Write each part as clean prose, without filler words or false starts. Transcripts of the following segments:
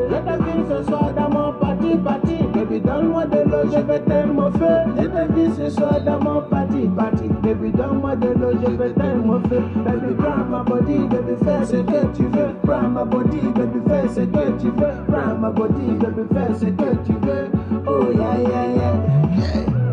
Let la vie ce soir dans mon parti. Baby, donne-moi de l'eau, je vais tellement faire. Let la vie ce soir dans mon parti. Baby, donne-moi de l'eau, je vais tellement faire. Baby, prends ma body, baby, fais ce que tu veux. Prends ma body, baby, fais ce que tu veux. Prends ma body, baby, fais ce que tu veux. Oh yeah, yeah, yeah.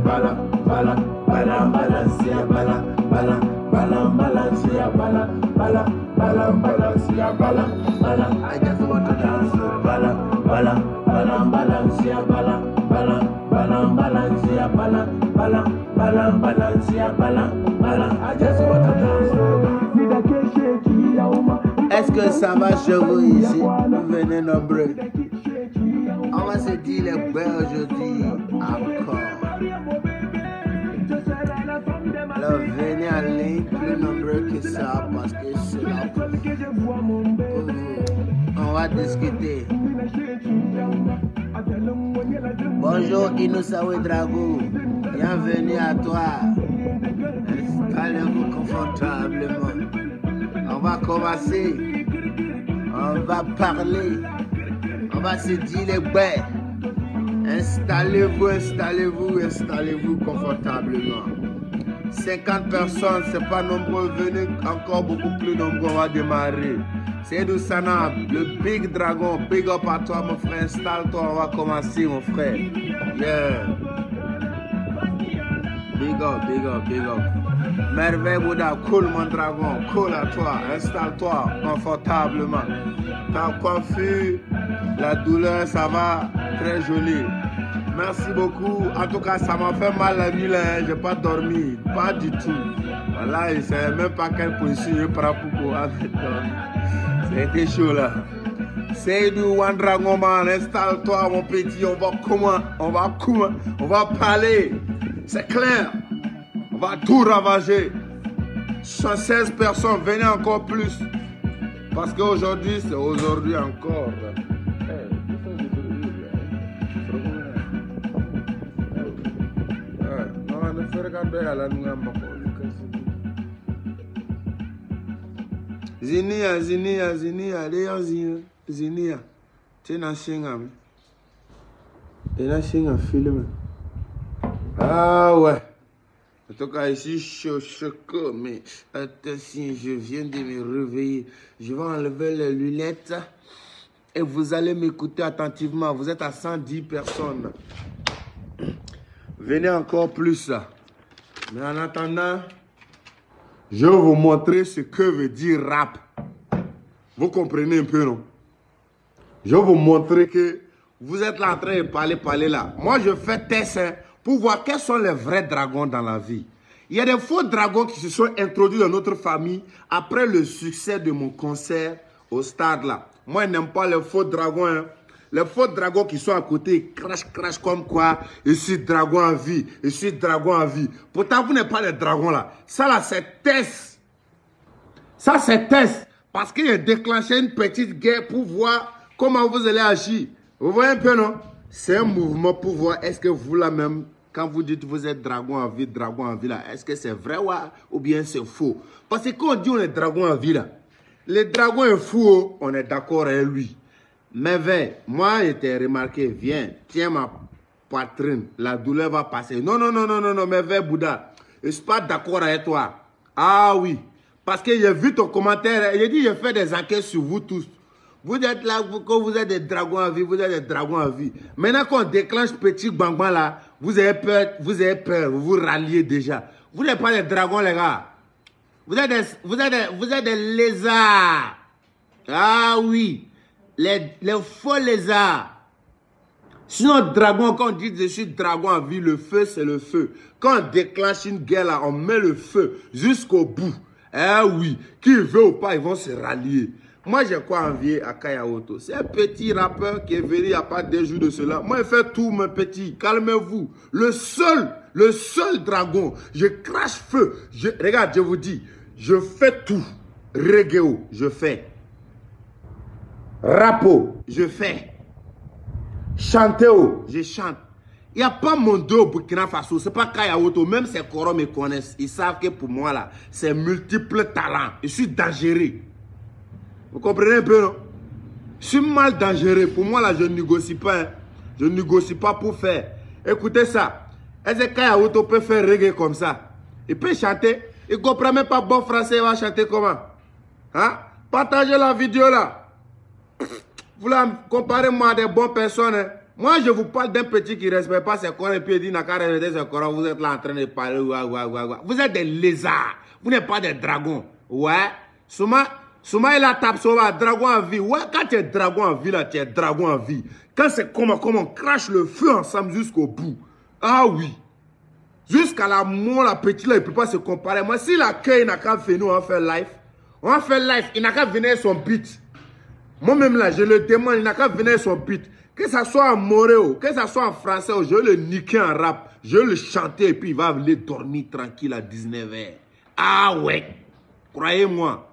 Bala, bala, bala, balancia, bala, bala, bala, balancia, bala, bala, bala, balancia, bala, bala. I just want to dance. Bala, bala, bala, balancia, bala, bala, bala, balancia, bala, bala, bala, balancia, bala, bala. I just want to dance. Est-ce que ça va chez vous ici? Venez nombreux. On va se dire les belles aujourd'hui encore. Alors venez en ligne plus nombreux que ça parce que c'est là pour vous. On va discuter. Bonjour Inosawe Drago. Bienvenue à toi. Installez-vous confortablement. On va commencer. On va parler. On va se dire les bêtes. Installez-vous confortablement. 50 personnes, c'est pas nombreux, venez encore beaucoup plus nombreux, on va démarrer. C'est Doussana, le Big Dragon, big up à toi mon frère, installe-toi, on va commencer mon frère. Yeah. Big up. Merveille Bouddha, cool mon dragon, cool à toi, installe-toi confortablement. Ta coiffure, la douleur, ça va, très joli. Merci beaucoup. En tout cas, ça m'a fait mal la nuit là. J'ai pas dormi. Pas du tout. Voilà, je ne savais même pas quelle position je prends pour pouvoir dormir. C'était chaud là. Seydou One Dragon Man, installe-toi mon petit. On va parler. C'est clair. On va tout ravager. 116 personnes, venez encore plus. Parce qu'aujourd'hui, c'est aujourd'hui encore. Zinia, tu n'as un film. Ah ouais. En tout cas, ici, chaud, mais attention, je viens de me réveiller. Je vais enlever les lunettes et vous allez m'écouter attentivement. Vous êtes à 110 personnes. Venez encore plus. Mais en attendant, je vais vous montrer ce que veut dire rap. Vous comprenez un peu, non? Je vais vous montrer que vous êtes là en train de parler là. Moi, je fais test pour voir quels sont les vrais dragons dans la vie. Il y a des faux dragons qui se sont introduits dans notre famille après le succès de mon concert au stade là. Moi, je n'aime pas les faux dragons. Hein. Les faux dragons qui sont à côté, crash comme quoi, ici dragon en vie, ici dragon en vie. Pourtant, vous n'êtes pas les dragons là. Ça là, c'est test. Ça, c'est test. Parce qu'il a déclenché une petite guerre pour voir comment vous allez agir. Vous voyez un peu, non? C'est un mouvement pour voir est-ce que vous là même, quand vous dites vous êtes dragon en vie là, est-ce que c'est vrai ou bien c'est faux? Parce que quand on dit on est dragon en vie là, le dragon est fou, on est d'accord avec lui. Mais moi, je t'ai remarqué, viens, tiens ma poitrine, la douleur va passer. Non, mais Bouddha, je ne suis pas d'accord avec toi. Ah oui, parce que j'ai vu ton commentaire, j'ai dit, j'ai fait des enquêtes sur vous tous. Vous êtes là, quand vous êtes des dragons à vie, vous êtes des dragons à vie. Maintenant qu'on déclenche petit bang-bang là, vous avez peur, vous vous ralliez déjà. Vous n'êtes pas des dragons, les gars. Vous êtes des lézards. Ah oui. Les faux lézards. Sinon, dragon, quand on dit je suis dragon à vie, le feu, c'est le feu. Quand on déclenche une guerre là, on met le feu jusqu'au bout. Eh oui, qui veut ou pas, ils vont se rallier. Moi, j'ai quoi envier à Kaya Oto? C'est un petit rappeur qui est venu il n'y a pas 2 jours de cela. Moi, je fais tout, mon petit. Calmez-vous. Le seul dragon. Je crache feu. Regarde, je vous dis, je fais tout. Reggae, je fais. Rapo, je fais. Chanteo, je chante. Il n'y a pas mon dos au Burkina Faso. Ce n'est pas Kaya Woto. Même ces corons me connaissent. Ils savent que pour moi, là, c'est multiples talents. Je suis dangereux. Vous comprenez un peu, non? Je suis mal dangereux. Pour moi, là, je ne négocie pas. Hein. Je ne négocie pas pour faire. Écoutez ça. Est-ce que Kaya Woto peut faire reggae comme ça? Il peut chanter. Il ne comprend même pas bon français. Il va chanter comment? Hein? Partagez la vidéo, là. Vous la comparez-moi à des bonnes personnes. Hein? Moi, je vous parle d'un petit qui ne respecte pas ses corps et puis il dit, n'a qu'à répéter ses corps. Vous êtes là en train de parler. Vous êtes des lézards. Vous n'êtes pas des dragons. Ouais. Souma, il a tapé sur un dragon en vie. Ouais, quand tu es dragon en vie, là, tu es dragon en vie. Quand c'est comme on crache le feu ensemble jusqu'au bout. Ah oui. Jusqu'à la mort, la petite là, il ne peut pas se comparer. Moi, si la queue, il n'a qu'à venir, on va faire live. On va faire live. Il n'a qu'à venir son beat. Moi-même là, je le demande, il n'a qu'à venir son beat. Que ça soit en moréo, que ça soit en français, je vais le niquer en rap. Je vais le chanter et puis il va aller dormir tranquille à 19h. Ah ouais. Croyez-moi.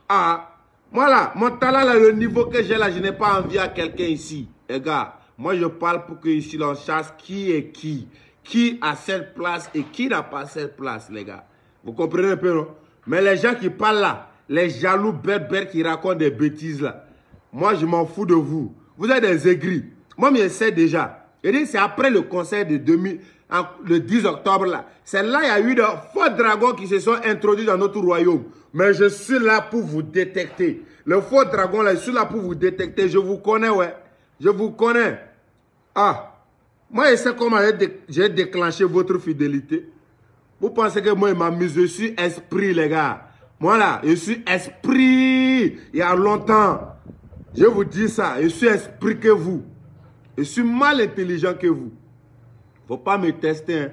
Ah. Moi là, mon talent là, le niveau que j'ai là, je n'ai pas envie à quelqu'un ici. Les gars, moi je parle pour que ici l'on chasse qui est qui. Qui a cette place et qui n'a pas cette place, les gars. Vous comprenez un peu, non? Mais les gens qui parlent là, les jaloux bêtes qui racontent des bêtises là. Moi, je m'en fous de vous. Vous êtes des aigris. Moi, je sais déjà. Et c'est après le concert de le 10 octobre là. C'est là il y a eu de faux dragons qui se sont introduits dans notre royaume. Mais je suis là pour vous détecter. Le faux dragon là, je suis là pour vous détecter. Je vous connais, ouais. Je vous connais. Ah. Moi, je sais comment j'ai déclenché votre fidélité. Vous pensez que moi, je suis esprit, les gars. Moi là, je suis esprit. Il y a longtemps. Je vous dis ça, je suis esprit que vous. Je suis mal intelligent que vous. Faut pas me tester. Hein.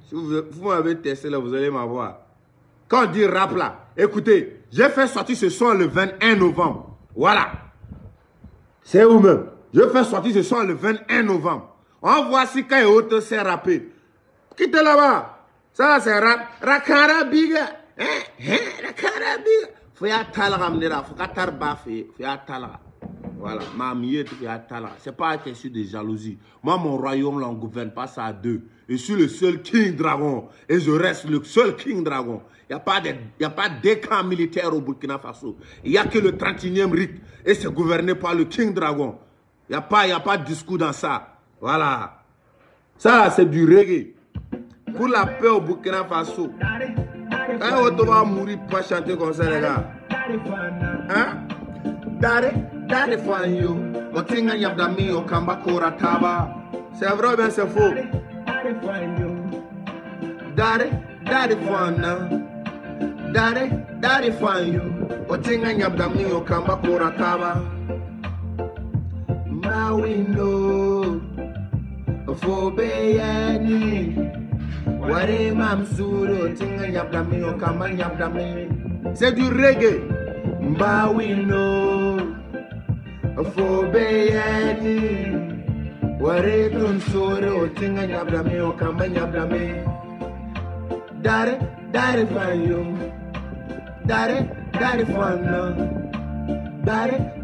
Si vous m'avez testé, là, vous allez m'avoir. Quand on dit rap là, écoutez, j'ai fait sortir ce son le 21 novembre. Voilà. C'est vous-même. Je fais sortir ce son le 21 novembre. On voit si quand autre s'est rappé. Quittez là-bas. Ça là, c'est rap. Rakara biga. Rakara biga. Faut y attendre, faut qu'à baffer, faut y attendre. Voilà, ma miette, faut y attendre. C'est pas une question de jalousie. Moi, mon royaume, là, on ne gouverne pas ça à deux. Je suis le seul King Dragon. Et je reste le seul King Dragon. Il n'y a pas de camps militaires au Burkina Faso. Il n'y a que le 31e rite. Et c'est gouverné par le King Dragon. Il n'y a pas de discours dans ça. Voilà. Ça, c'est du reggae. Pour la paix au Burkina Faso. Quand on va mourir, pas chanter comme ça, les gars. Hein? Dare fanyo. Otinga yabdami okamba kora taba. C'est vrai ou bien c'est faux? Dare fana. Dare fanyo. Otinga yabdami okamba kora taba. Mawino. Fobeyani. Ware mamsuro. Otinga yabdami okamba yabdami. C'est du reggae. Mbawino Fobeyani Ware tonsore Otinga nyabrame Okamba nyabrame Dare fanyo Dare fana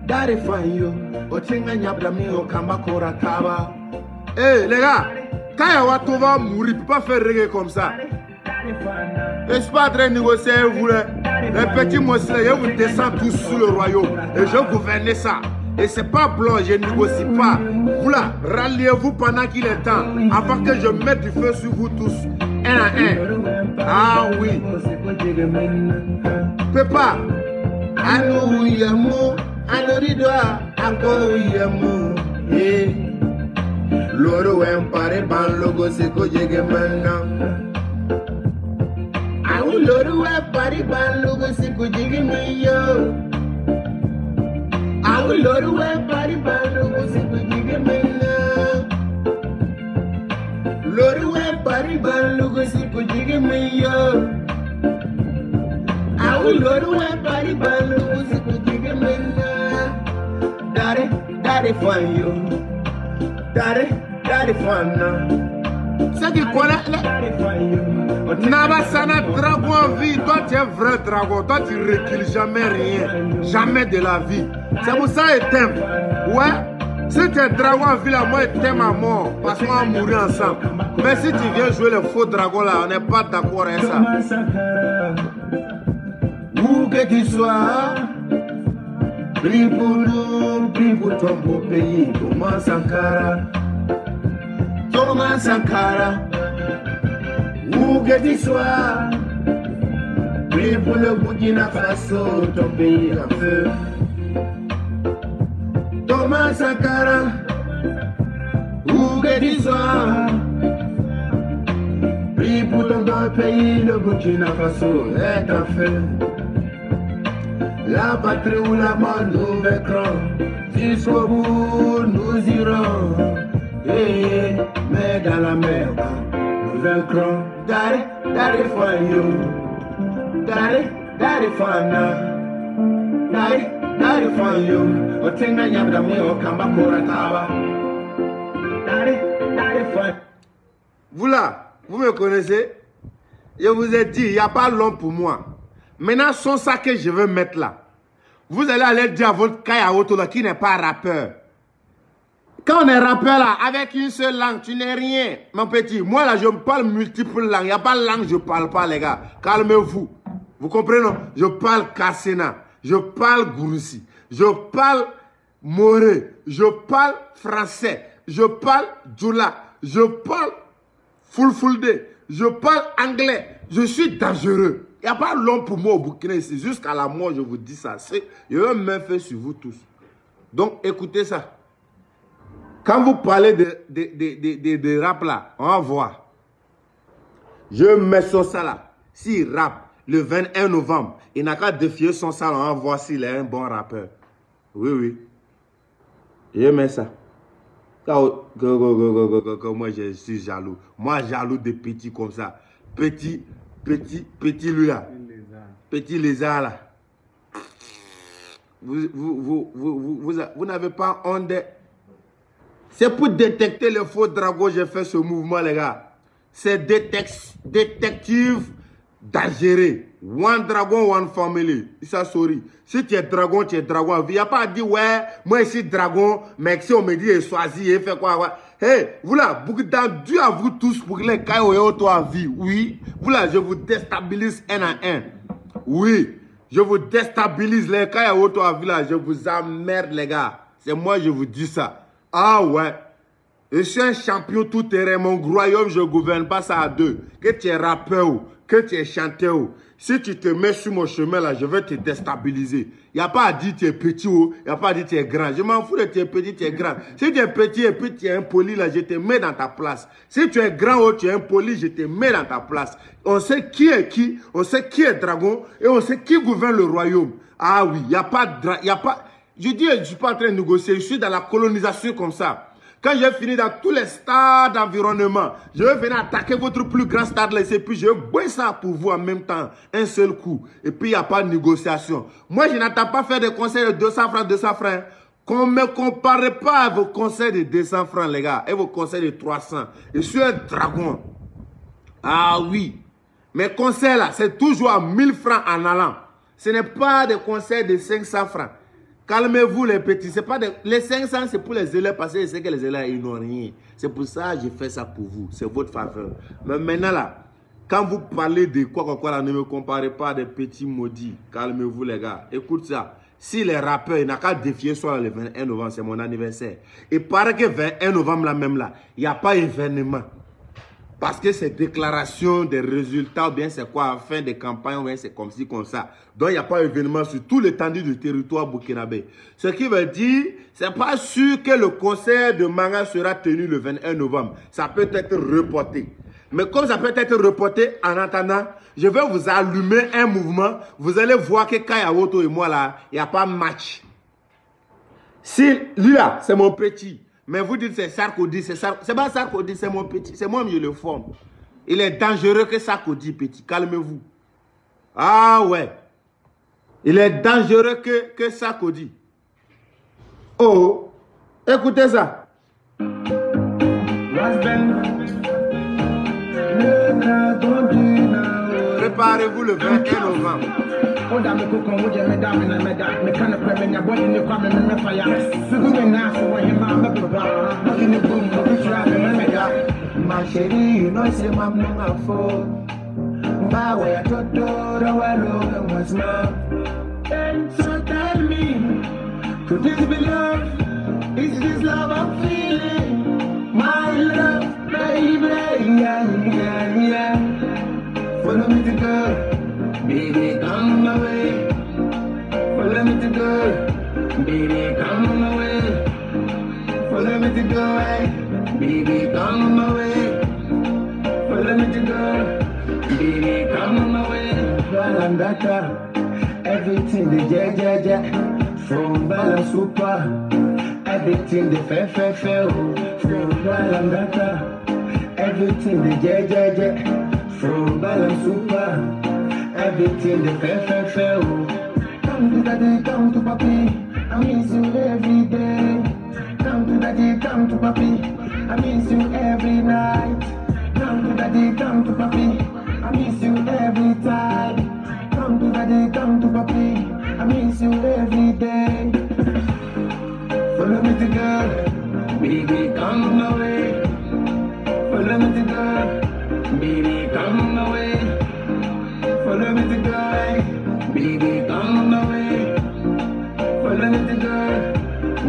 Dare fanyo Otinga nyabrame Okamba korataba. Eh les gars, quand Yawato va mourir, il ne peut pas faire reggae comme ça. Je ne suis pas en train de négocier avec vous. Les petits monstres, je vous descends tous sous le royaume. Et je gouverne ça. Et ce n'est pas blanc, je ne négocie pas. Vous là, ralliez-vous pendant qu'il est temps. Avant que je mette du feu sur vous tous. Un à un. Ah oui. Je ne peux pas. Anouyamo, anoridoa, akouyamo. Loro empare ban logo seko jege maintenant. Loro empare ban logo seko jege miyo. Loro empare ban logo seko jege maintenant. Loro empare ban logo seko jege miyo. Loro empare ban logo seko jege maintenant. Dare fanyo. Dare fana. C'est qui connaît Nabasana dragon en vie. Toi tu es un vrai dragon. Toi tu recules jamais rien. Jamais de la vie. C'est pour ça que t'aimes. Ouais. Si tu es dragon en ville, moi je t'aime à mort. Parce qu'on va mourir ensemble. Mais si tu viens jouer le faux dragon là, on n'est pas d'accord avec ça. Où que tu sois, prie pour nous, prie pour ton beau pays. Thomas Sankara. Thomas Sankara. Où que tu sois, prie pour le Burkina Faso, ton pays en feu. Thomas Sankara, où que tu sois, prie pour ton bon pays, le Burkina Faso est en feu. La patrie ou la mort nous vaincrons, jusqu'au bout nous irons. Mais dans la mer, nous vaincrons. Daddy for you, daddy for now, daddy for you. Otenga nyabda mwe okamba korataba. Daddy for. Vous là, vous me connaissez? Je vous ai dit, il n'y a pas l'homme pour moi. Maintenant, son sac que je veux mettre là. Vous allez aller dire à votre Kaya Oto là, qui n'est pas rappeur. Quand on est rappeur là, avec une seule langue, tu n'es rien, mon petit. Moi là, je me parle multiples langues. Il n'y a pas de langue, je ne parle pas, les gars. Calmez-vous. Vous comprenez, non? Je parle Kassena, je parle Gouroussi, je parle Moré, je parle français, je parle Djoula, je parle Fulfulde, je parle anglais. Je suis dangereux. Il n'y a pas l'homme pour moi au Burkina ici. Jusqu'à la mort, je vous dis ça. Je vais me faire sur vous tous. Donc, écoutez ça. Quand vous parlez de rap là, on va voir. Je mets son ça là. S'il rappe le 21 novembre, il n'a qu'à défier son ça, on va voir s'il est un bon rappeur. Oui, oui. Je mets ça. Moi, je suis jaloux. Moi, jaloux de petits comme ça. Petit lui là. Petit lézard là. Vous n'avez pas honte. C'est pour détecter le faux dragon, j'ai fait ce mouvement, les gars. C'est détective dangereux. One dragon, one family. Ça, sorry. Si tu es dragon, tu es dragon. Il n'y a pas à dire, ouais, moi, je suis dragon, mais si on me dit, choisi, et fait quoi, ouais. Hey, vous là, dans Dieu à vous tous pour que les cailloux toi vie. Oui. Vous là, je vous déstabilise un à un. Oui. Je vous déstabilise les cailloux toi vie là. Je vous emmerde, les gars. C'est moi, je vous dis ça. Ah ouais. Je suis un champion tout terrain. Mon royaume, je ne gouverne pas ça à deux. Que tu es rappeur, que tu es chanteur. Si tu te mets sur mon chemin là, je vais te déstabiliser. Il n'y a pas à dire tu es petit ou il n'y a pas à dire tu es grand. Je m'en fous de tu es petit, tu es grand. Si tu es petit et puis tu es impoli là, je te mets dans ta place. Si tu es grand ou tu es impoli, je te mets dans ta place. On sait qui est qui, on sait qui est dragon et on sait qui gouverne le royaume. Ah oui, il n'y a pas il y a pas. Je dis, je ne suis pas en train de négocier, je suis dans la colonisation comme ça. Quand j'ai fini dans tous les stades d'environnement, je vais venir attaquer votre plus grand stade là, et puis je vais boire ça pour vous en même temps, un seul coup. Et puis il n'y a pas de négociation. Moi, je n'attends pas faire des conseils de 200 francs. Qu'on ne me compare pas à vos conseils de 200 francs, les gars, et vos conseils de 300. Je suis un dragon. Ah oui. Mes conseils là, c'est toujours à 1000 francs en allant. Ce n'est pas des conseils de 500 francs. Calmez-vous les petits. C'est pas les 500, c'est pour les élèves parce que je sais que les élèves, ils n'ont rien. C'est pour ça que j'ai fait ça pour vous. C'est votre faveur. Mais maintenant là, quand vous parlez de quoi là, ne me comparez pas à des petits maudits. Calmez-vous les gars. Écoute ça. Si les rappeurs, il n'a qu'à défier soit le 21 novembre, c'est mon anniversaire. Et paraît que 21 novembre là même là, il n'y a pas d'événement. Parce que c'est déclaration des résultats, ou bien c'est quoi, fin de campagne, ou bien c'est comme ci, comme ça. Donc il n'y a pas d'événement sur tout l'étendue du territoire burkinabé. Ce qui veut dire, c'est pas sûr que le concert de Manga sera tenu le 21 novembre. Ça peut être reporté. Mais comme ça peut être reporté, en attendant, je vais vous allumer un mouvement. Vous allez voir que Kaya Oto et moi là, il n'y a pas de match. Si lui là, c'est mon petit. Mais vous dites c'est Sarkozy, c'est pas Sarkozy, c'est mon petit, c'est moi qui le forme. Il est dangereux que Sarkozy, petit, calmez-vous. Ah ouais. Il est dangereux que Sarkozy. Oh, écoutez ça. préparez-vous le 21 novembre. Ma chérie, you know c'est ma maman faux. Bah ouais, à tout so tell me, could this be love? Is this love I'm feeling? My love, baby, yeah. Follow me to go, baby, come my way. Follow me to go, baby, come my way. Follow me to go, baby, come my way. Follow me to go, baby, come my way. Well, I'm better. Everything the yeah. From balance super. Everything the fair. From balance everything the yeah. From balance super. Everything the fair. Come to daddy, come to papi. I miss you every day. Come to daddy, come to papi. I miss you every night. Come to daddy, come to papi. I miss you every time. Come to daddy, come to papi. I miss you every day. Follow me to go, baby, come my way. Follow me to go, baby, come my way. Follow me to go, baby, come my way. Follow me to go,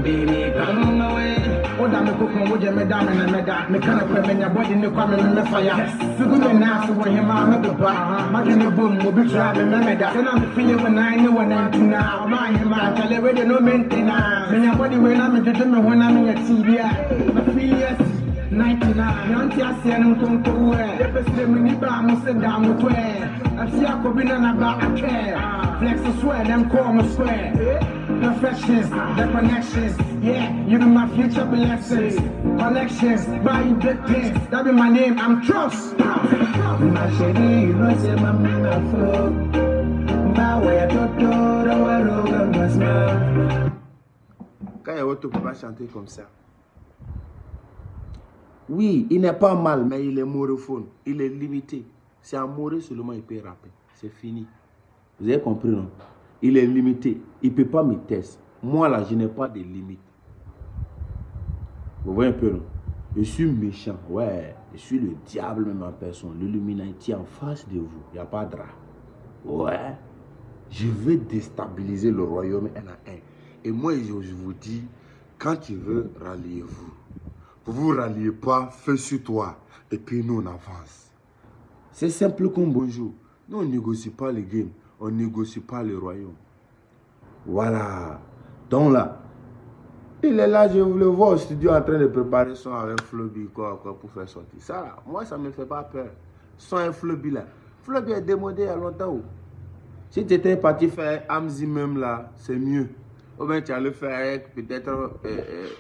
baby, come my way. What I'm cooking with me down and me kind of put your body in the corner in the fire. So good enough to when him I'm the bar. My in the boom will be driving me that. And I'm feeling when I know when I'm now. My him I tell you whether no maintenance. When your body when I'm in the when I'm in your TV. I feel yes. 99, yanti asienu konko we. Epesle miniba muse damu twe. Afsia kobina na ba ake. Flex the sweat, them call me square. The freshness, the connections. Yeah, you be my future blessings. Collections, buy you big things. That be my name, I'm Trust. Ma chérie, you know c'est ma maman faux. Bah ouais, toto, roa, gasma. Quand Yawoto ne peut pas chanter comme ça. Oui, il n'est pas mal, mais il est morophone. Il est limité. C'est amoureux seulement il peut rapper. C'est fini. Vous avez compris, non? Il est limité. Il ne peut pas me tester. Moi, là, je n'ai pas de limite. Vous voyez un peu, non? Je suis méchant. Ouais, je suis le diable même en personne. L'Illuminati en face de vous. Il n'y a pas de drap. Ouais. Je veux déstabiliser le royaume un à un. Et moi, je vous dis, quand tu veux, ralliez-vous. Vous ne ralliez pas, fais sur toi. Et puis nous, on avance. C'est simple comme bonjour. Nous, on ne négocie pas les games. On ne négocie pas le royaume. Voilà. Donc là, il est là, je le vois au studio en train de préparer son avec Floby quoi, pour faire sortir. Ça là, moi, ça ne me fait pas peur. Son un Floby là. Floby est démodé il y a longtemps. Si tu étais parti faire Amzi même là, c'est mieux. Ou bien tu allais faire avec peut-être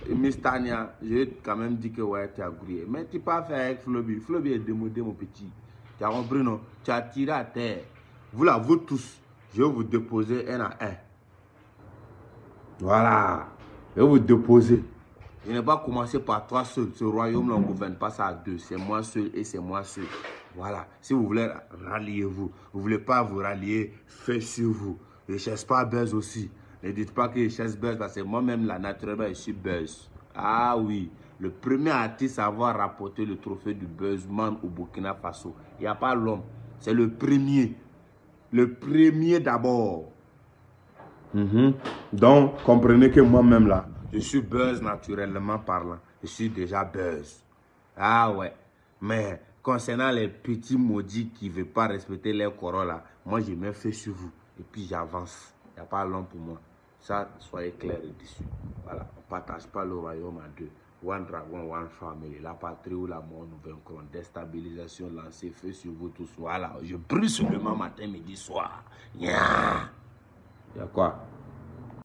Miss Tania, je vais quand même dire que ouais, tu as grillé. Mais tu peux pas faire avec Floby. Floby est démodé, mon petit. Tu as compris, non? Tu as tiré à terre. Vous là, vous tous, je vais vous déposer un à un. Voilà. Je vais vous déposer. Je n'ai pas commencé par toi seul. Ce royaume-là, on ne gouverne pas ça à deux. C'est moi seul et c'est moi seul. Voilà. Si vous voulez, ralliez-vous. Vous ne voulez pas vous rallier, faites sur vous. Je ne cherche pas buzz aussi. Ne dites pas que je cherche buzz parce que moi-même, là, naturellement, je suis buzz. Ah oui. Le premier artiste à avoir rapporté le trophée du Buzzman au Burkina Faso. Il n'y a pas l'homme. C'est le premier. Le premier d'abord. Donc, comprenez que moi-même, là, je suis buzz naturellement parlant. Je suis déjà buzz. Ah ouais. Mais concernant les petits maudits qui ne veulent pas respecter les corons, là, moi, je me fais sur vous. Et puis, j'avance. Il n'y a pas l'homme pour moi. Ça, soyez clairs dessus. Voilà. On ne partage pas le royaume à deux. One dragon, one family. La patrie ou la mort nous vaincrons. Déstabilisation, lancer feu sur vous tous. Voilà. Je brûle seulement matin, midi, soir. Il y a quoi?